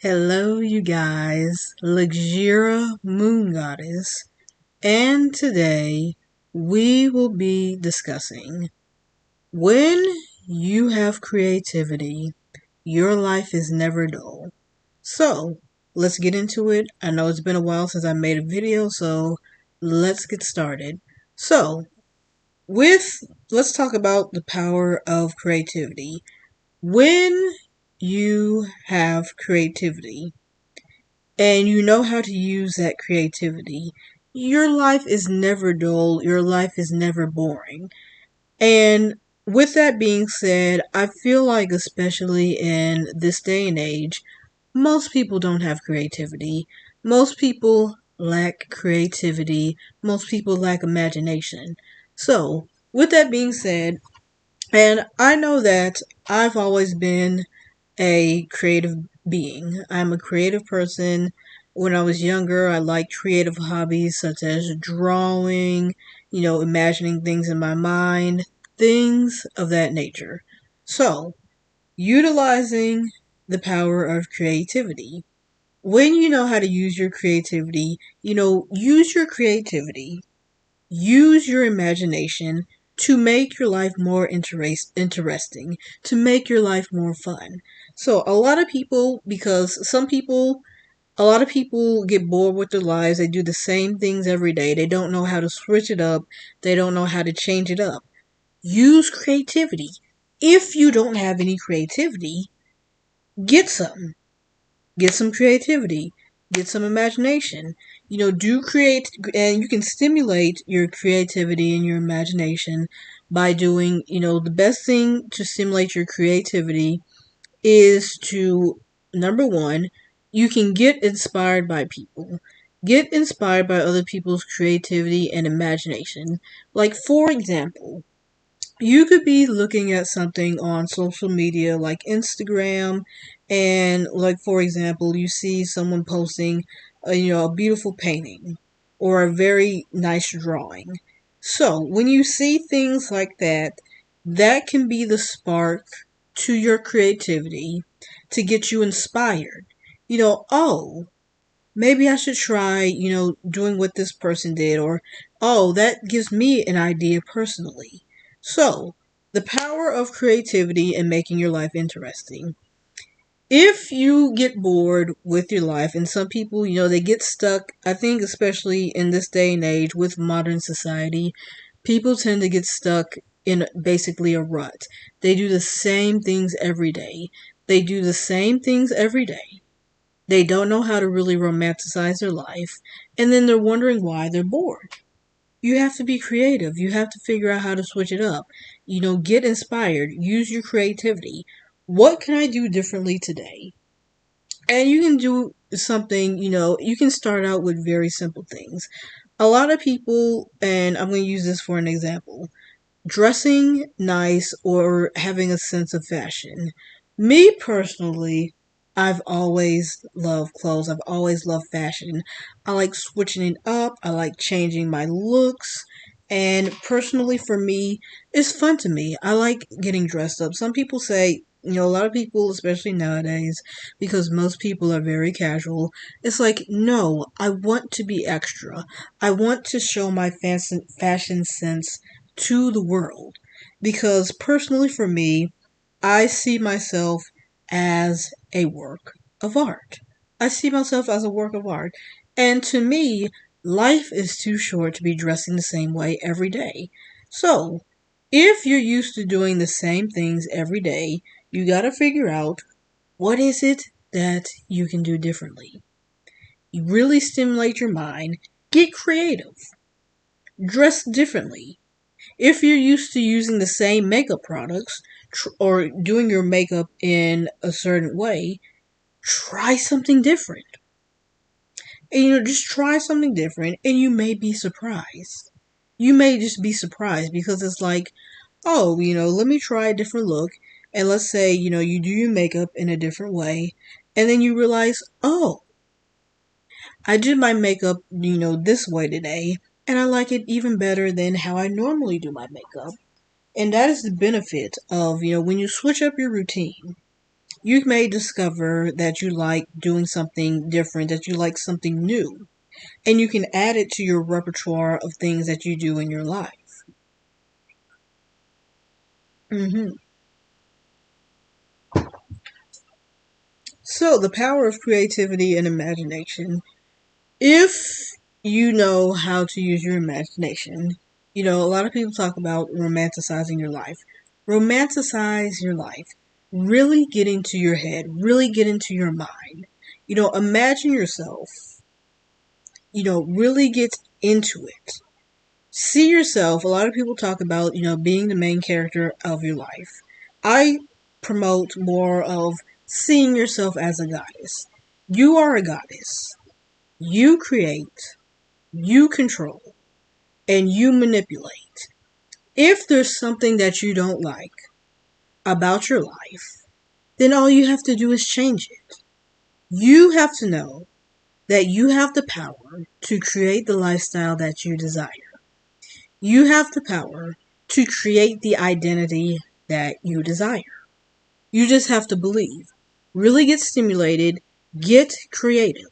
Hello, you guys. Luxura Moon Goddess. And today we will be discussing when you have creativity, your life is never dull. So, let's get into it. I know it's been a while since I made a video, so let's get started. So, with let's talk about the power of creativity. When you have creativity, and you know how to use that creativity, your life is never dull, your life is never boring. And with that being said, I feel like, especially in this day and age, most people don't have creativity. Most people lack creativity. Most people lack imagination. So, with that being said, and I know that I've always been a creative being. I'm a creative person. When I was younger, I liked creative hobbies such as drawing, imagining things in my mind, things of that nature. So, utilizing the power of creativity. When you know how to use your creativity, use your creativity, use your imagination to make your life more interesting, to make your life more fun. So, a lot of people get bored with their lives. They do the same things every day. They don't know how to switch it up. They don't know how to change it up. Use creativity. If you don't have any creativity, get some. Get some creativity, get some imagination. Do create, and you can stimulate your creativity and your imagination by doing, the best thing to stimulate your creativity is to, number one, you can get inspired by people. Get inspired by other people's creativity and imagination. Like, for example, you could be looking at something on social media like Instagram, and, like, for example, you see someone posting a beautiful painting or a very nice drawing. So when you see things like that, that can be the spark to your creativity to get you inspired. Oh, maybe I should try, doing what this person did, or, oh, that gives me an idea personally. So, the power of creativity and making your life interesting. If you get bored with your life, and some people, they get stuck, I think, especially in this day and age with modern society, people tend to get stuck in basically a rut. They do the same things every day. They do the same things every day. They don't know how to really romanticize their life, and then they're wondering why they're bored. You have to be creative. You have to figure out how to switch it up. Get inspired. Use your creativity. What can I do differently today? And you can do something, you can start out with very simple things. A lot of people, and I'm going to use this for an example, dressing nice or having a sense of fashion. Me personally, I've always loved clothes. I've always loved fashion. I like switching it up. I like changing my looks. And personally, for me, it's fun to me. I like getting dressed up. Some people say, a lot of people, especially nowadays, because most people are very casual, it's like, no, I want to be extra. I want to show my fashion sense to the world. Because personally, for me, I see myself as a work of art. I see myself as a work of art. And to me, life is too short to be dressing the same way every day. So, if you're used to doing the same things every day, you gotta figure out what is it that you can do differently. You really stimulate your mind, get creative, dress differently. If you're used to using the same makeup products or doing your makeup in a certain way, try something different. And just try something different and you may be surprised. You may just be surprised because it's like, oh, let me try a different look. And let's say, you do your makeup in a different way. And then you realize, oh, I did my makeup, this way today. And I like it even better than how I normally do my makeup. And that is the benefit of, when you switch up your routine. You may discover that you like doing something different, that you like something new, and you can add it to your repertoire of things that you do in your life. hmm So, the power of creativity and imagination. If you know how to use your imagination, a lot of people talk about romanticizing your life. Romanticize your life. Really get into your head, really get into your mind. Imagine yourself, really get into it. See yourself. A lot of people talk about, being the main character of your life. I promote more of seeing yourself as a goddess. You are a goddess. You create, you control, and you manipulate. If there's something that you don't like about your life, then all you have to do is change it. You have to know that you have the power to create the lifestyle that you desire. You have the power to create the identity that you desire. You just have to believe. Really get stimulated, get creative.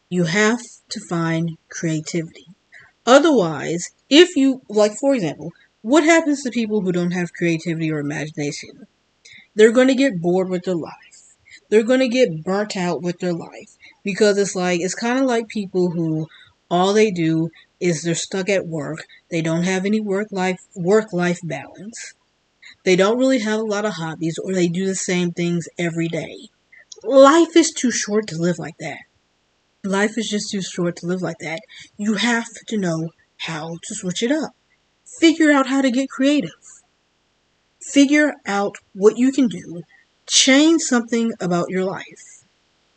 You have to find creativity. Otherwise, if you, like, for example, what happens to people who don't have creativity or imagination? They're going to get bored with their life. They're going to get burnt out with their life because it's kind of like people who all they do is they're stuck at work. They don't have any work life balance. They don't really have a lot of hobbies, or they do the same things every day. Life is too short to live like that. Life is just too short to live like that. You have to know how to switch it up. Figure out how to get creative. Figure out what you can do. Change something about your life.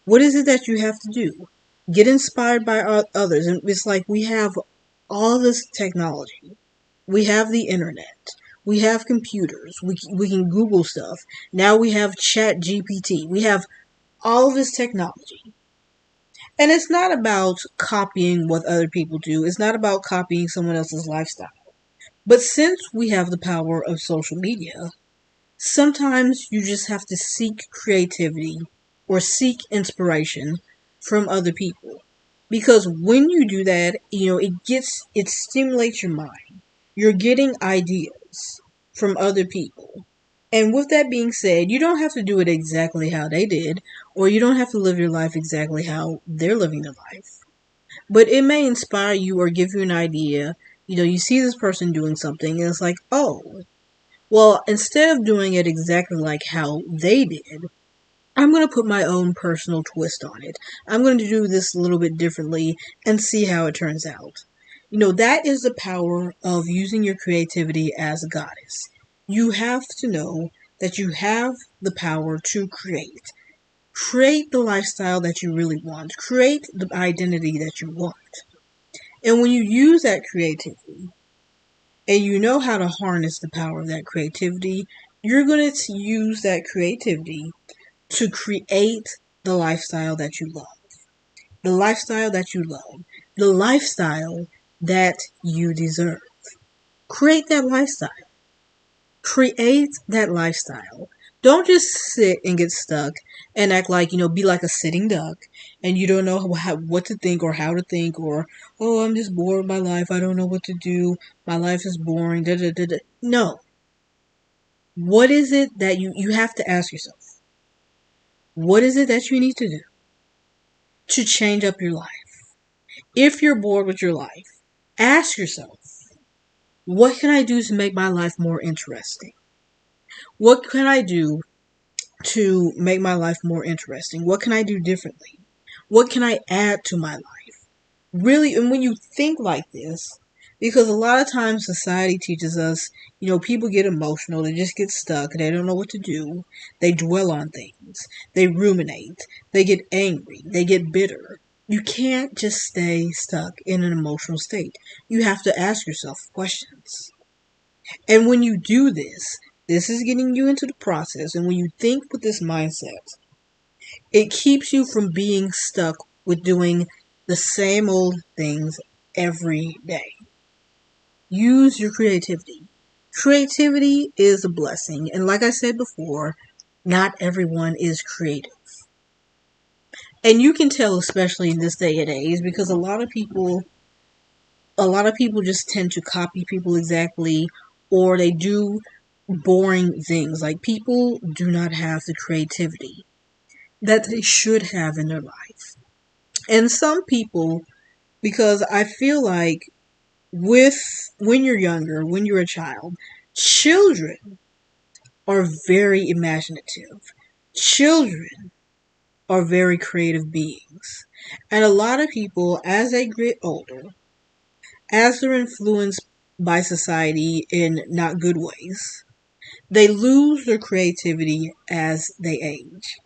What is it that you have to do? Get inspired by others. And it's like we have all this technology. We have the internet. We have computers. We can Google stuff. Now we have Chat GPT. We have all of this technology. And it's not about copying what other people do. It's not about copying someone else's lifestyle. But since we have the power of social media, sometimes you just have to seek creativity or seek inspiration from other people. Because when you do that, it stimulates your mind. You're getting ideas from other people. And with that being said, you don't have to do it exactly how they did, or you don't have to live your life exactly how they're living their life. But it may inspire you or give you an idea. You see this person doing something, and it's like, oh, well, instead of doing it exactly like how they did, I'm going to put my own personal twist on it. I'm going to do this a little bit differently and see how it turns out. That is the power of using your creativity as a goddess. You have to know that you have the power to create. Create the lifestyle that you really want. Create the identity that you want. And when you use that creativity and you know how to harness the power of that creativity, you're going to use that creativity to create the lifestyle that you love. The lifestyle that you love. The lifestyle that you deserve. Create that lifestyle. Create that lifestyle. Don't just sit and get stuck and act like, be like a sitting duck and you don't know what to think or how to think, or, oh, I'm just bored with my life. I don't know what to do. My life is boring. Da, da, da, da. No. What is it that you have to ask yourself? What is it that you need to do to change up your life? If you're bored with your life, ask yourself, what can I do to make my life more interesting? What can I do to make my life more interesting? What can I do differently? What can I add to my life? Really, and when you think like this, because a lot of times society teaches us, people get emotional, they just get stuck, they don't know what to do, they dwell on things, they ruminate, they get angry, they get bitter. You can't just stay stuck in an emotional state. You have to ask yourself questions. And when you do this, this is getting you into the process. And when you think with this mindset, it keeps you from being stuck with doing the same old things every day. Use your creativity. Creativity is a blessing. And like I said before, Not everyone is creative. And you can tell, especially in this day and age, because a lot of people just tend to copy people exactly, or they do boring things. Like, people do not have the creativity that they should have in their life. And some people, because I feel like with when you're younger, when you're a child, children are very imaginative. Children are very creative beings. And a lot of people, as they get older, as they're influenced by society in not good ways, they lose their creativity as they age.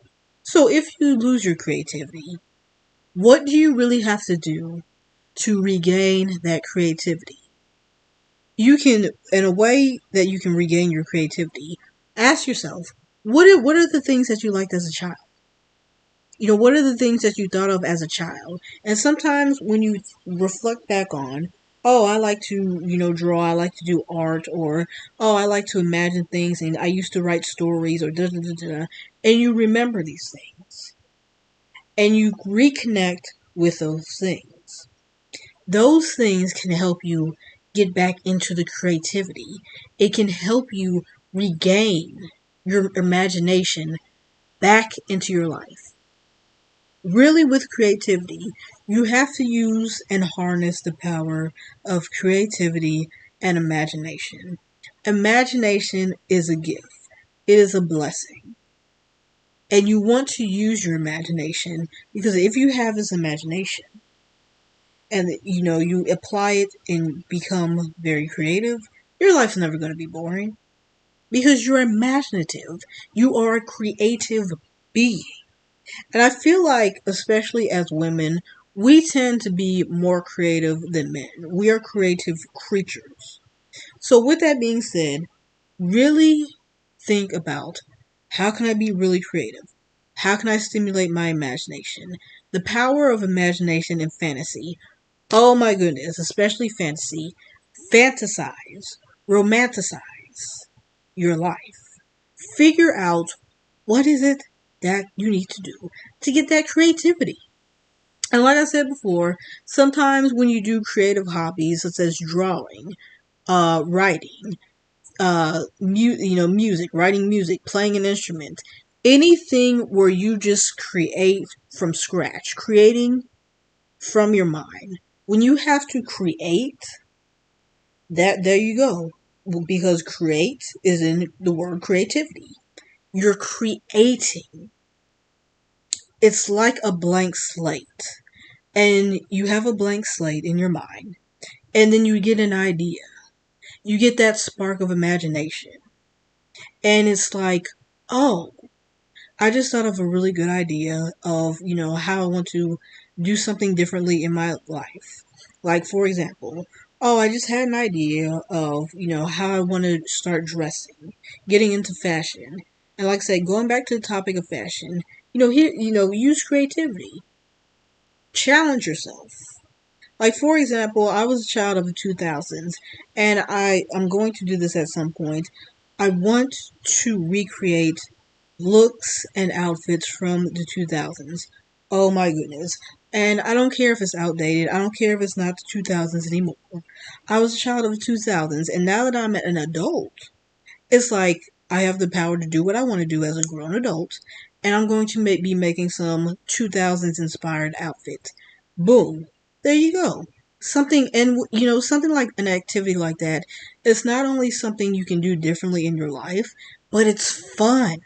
So if you lose your creativity, what do you really have to do to regain that creativity? You can, in a way that you can regain your creativity, ask yourself, what are the things that you liked as a child? What are the things that you thought of as a child? And sometimes when you reflect back on, oh, I like to, draw, I like to do art, or, oh, I like to imagine things, and I used to write stories, or da da da da, and you remember these things, and you reconnect with those things. Those things can help you get back into the creativity. It can help you regain your imagination back into your life. Really, with creativity, you have to use and harness the power of creativity and imagination. Imagination is a gift, it is a blessing. And you want to use your imagination, because if you have this imagination and you apply it and become very creative, your life's never going to be boring, because you're imaginative. You are a creative being. And I feel like, especially as women, we tend to be more creative than men. We are creative creatures. So, with that being said, really think about, how can I be really creative? How can I stimulate my imagination? The power of imagination and fantasy. Oh my goodness, especially fantasy. Fantasize, romanticize your life. Figure out, what is it that you need to do to get that creativity. And like I said before, sometimes when you do creative hobbies such as drawing, writing, music, writing music, playing an instrument, anything where you just create from scratch, creating from your mind. When you have to create, that there you go. Because create is in the word creativity. You're creating. It's like a blank slate. And you have a blank slate in your mind. And then you get an idea. You get that spark of imagination. And it's like, oh, I just thought of a really good idea of, how I want to do something differently in my life. Like, for example, oh, I just had an idea of, how I want to start dressing, getting into fashion. And like I said, going back to the topic of fashion, use creativity. Challenge yourself. Like, for example, I was a child of the 2000s, and I'm going to do this at some point. I want to recreate looks and outfits from the 2000s. Oh my goodness. And I don't care if it's outdated. I don't care if it's not the 2000s anymore. I was a child of the 2000s, and now that I'm an adult, it's like I have the power to do what I want to do as a grown adult, and I'm going to be making some 2000s inspired outfits. Boom. There you go. Something, and something like an activity like that, it's not only something you can do differently in your life, but it's fun.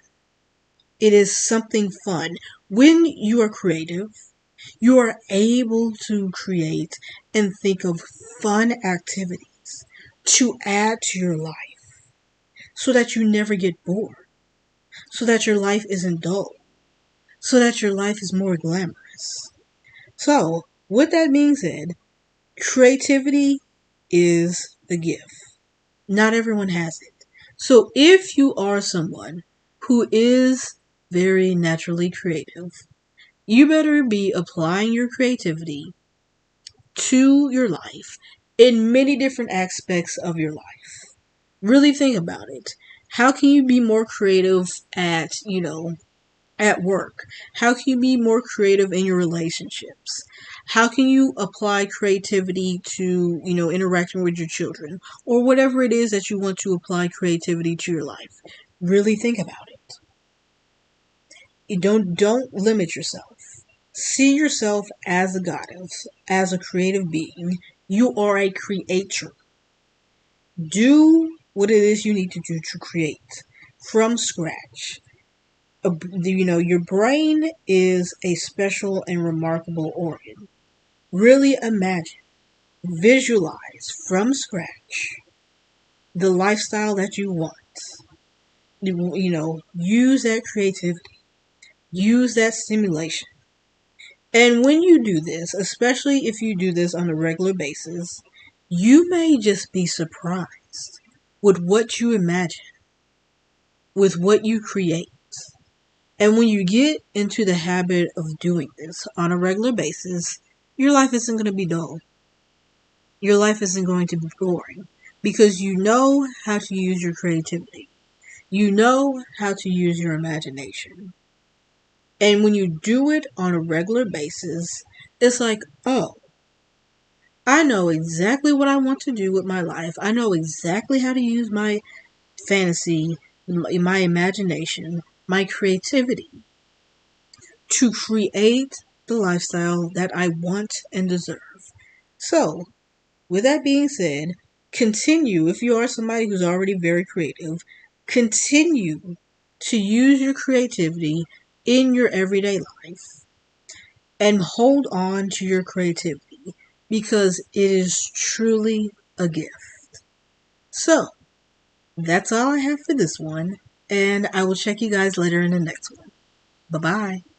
It is something fun. When you are creative, you are able to create and think of fun activities to add to your life, so that you never get bored, so that your life isn't dull, so that your life is more glamorous. So, with that being said, creativity is the gift. Not everyone has it. So, if you are someone who is very naturally creative, you better be applying your creativity to your life in many different aspects of your life. Really think about it. How can you be more creative at work? How can you be more creative in your relationships? How can you apply creativity to, interacting with your children or whatever it is that you want to apply creativity to your life? Really think about it. You don't limit yourself. See yourself as a goddess, as a creative being. You are a creator. Do what it is you need to do to create from scratch. Your brain is a special and remarkable organ. Really imagine, visualize from scratch the lifestyle that you want. Use that creativity, use that stimulation. And when you do this, especially if you do this on a regular basis, you may just be surprised with what you imagine, with what you create. And when you get into the habit of doing this on a regular basis, your life isn't going to be dull. Your life isn't going to be boring because you know how to use your creativity. You know how to use your imagination. And when you do it on a regular basis, it's like, oh, I know exactly what I want to do with my life. I know exactly how to use my fantasy, my imagination, my creativity to create the lifestyle that I want and deserve. So, with that being said, continue, if you are somebody who's already very creative, continue to use your creativity in your everyday life and hold on to your creativity because it is truly a gift. So, that's all I have for this one, and I will check you guys later in the next one. Bye bye.